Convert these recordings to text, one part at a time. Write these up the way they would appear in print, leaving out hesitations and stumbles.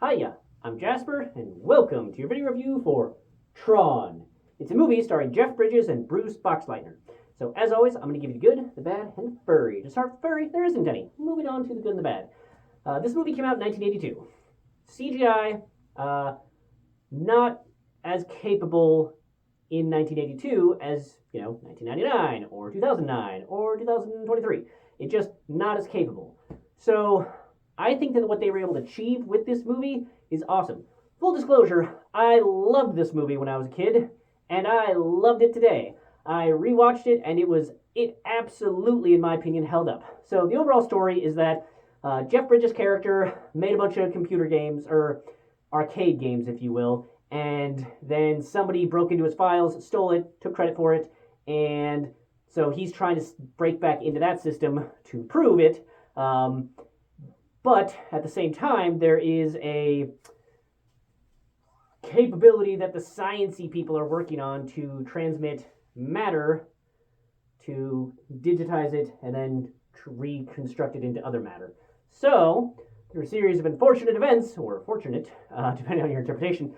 Hiya, I'm Jasper, and welcome to your video review for Tron. It's a movie starring Jeff Bridges and Bruce Boxleitner. So, as always, I'm going to give you the good, the bad, and the furry. To start with furry, there isn't any. Moving on to the good and the bad. This movie came out in 1982. CGI, not as capable in 1982 as, 1999, or 2009, or 2023. It's just not as capable. So, I think that what they were able to achieve with this movie is awesome. Full disclosure, I loved this movie when I was a kid, and I loved it today. I rewatched it, and it absolutely, in my opinion, held up. So the overall story is that Jeff Bridges' character made a bunch of computer games, or arcade games, if you will, and then somebody broke into his files, stole it, took credit for it, and so he's trying to break back into that system to prove it. But at the same time, there is a capability that the sciencey people are working on to transmit matter, to digitize it, and then reconstruct it into other matter. So, through a series of unfortunate events, or fortunate, depending on your interpretation,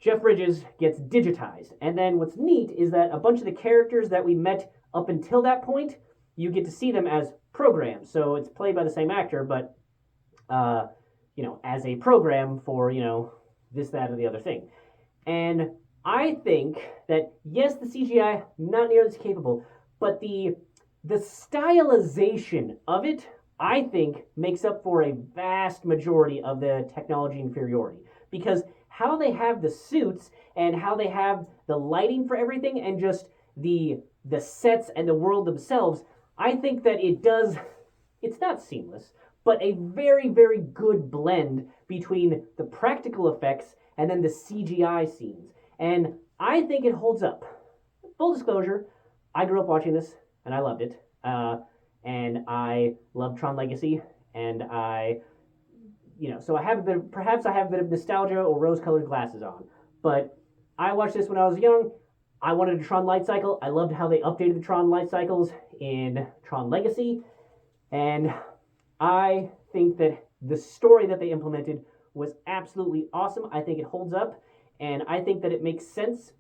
Jeff Bridges gets digitized. And then what's neat is that a bunch of the characters that we met up until that point, you get to see them as programs. So it's played by the same actor, but, as a program for, this, that, or the other thing. And I think that, yes, the CGI, not nearly as capable, but the stylization of it, I think, makes up for a vast majority of the technology inferiority. Because how they have the suits and how they have the lighting for everything and just the sets and the world themselves, I think that it's not seamless, but a very, very good blend between the practical effects and then the CGI scenes. And I think it holds up. Full disclosure, I grew up watching this, and I loved it. And I love Tron Legacy, and so I have perhaps I have a bit of nostalgia or rose-colored glasses on. But I watched this when I was young. I wanted a Tron light cycle. I loved how they updated the Tron light cycles in Tron Legacy. And I think that the story that they implemented was absolutely awesome. I think it holds up, and I think that it makes sense.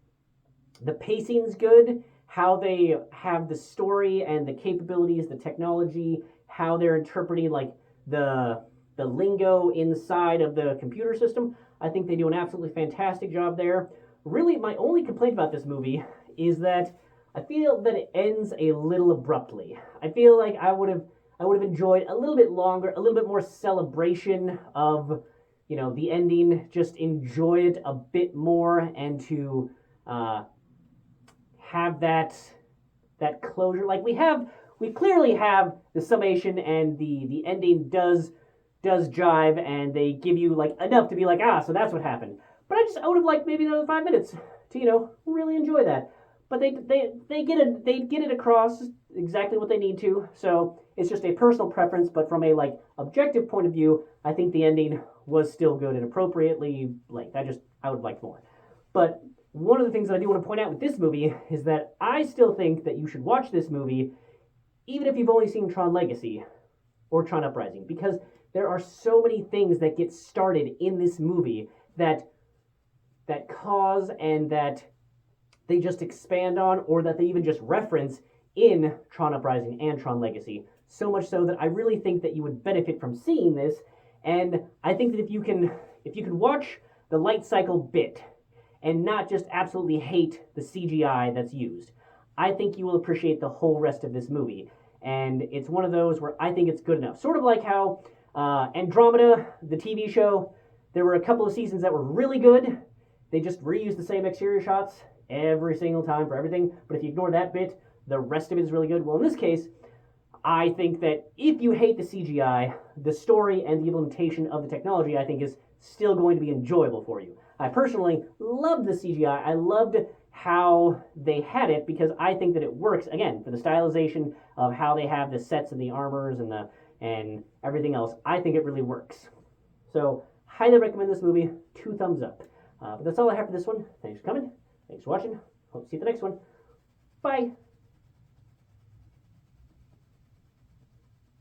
The pacing's good. How they have the story and the capabilities, the technology, how they're interpreting like the lingo inside of the computer system. I think they do an absolutely fantastic job there. Really, my only complaint about this movie is that I feel that it ends a little abruptly. I feel like I would have enjoyed a little bit longer, a little bit more celebration of, the ending. Just enjoy it a bit more, and to have that closure. Like we clearly have the summation, and the ending does jive, and they give you like enough to be like, so that's what happened. But I would have liked maybe another 5 minutes to, really enjoy that. But they get it across exactly what they need to. So it's just a personal preference, but from a objective point of view, I think the ending was still good and appropriately I would like more. But one of the things that I do want to point out with this movie is that I still think that you should watch this movie even if you've only seen Tron Legacy or Tron Uprising, because there are so many things that get started in this movie that cause and that they just expand on, or that they even just reference in Tron Uprising and Tron Legacy. So much so that I really think that you would benefit from seeing this. And I think that if you can watch the light cycle bit and not just absolutely hate the CGI that's used, I think you will appreciate the whole rest of this movie. And it's one of those where I think it's good enough. Sort of like how Andromeda, the TV show, there were a couple of seasons that were really good. They just reused the same exterior shots every single time for everything. But if you ignore that bit, the rest of it is really good. Well, in this case, I think that if you hate the CGI, the story and the implementation of the technology, I think, is still going to be enjoyable for you. I personally loved the CGI. I loved how they had it, because I think that it works, again, for the stylization of how they have the sets and the armors and everything else. I think it really works. So, highly recommend this movie. 2 thumbs up. But that's all I have for this one. Thanks for coming. Thanks for watching. Hope to see you at the next one. Bye.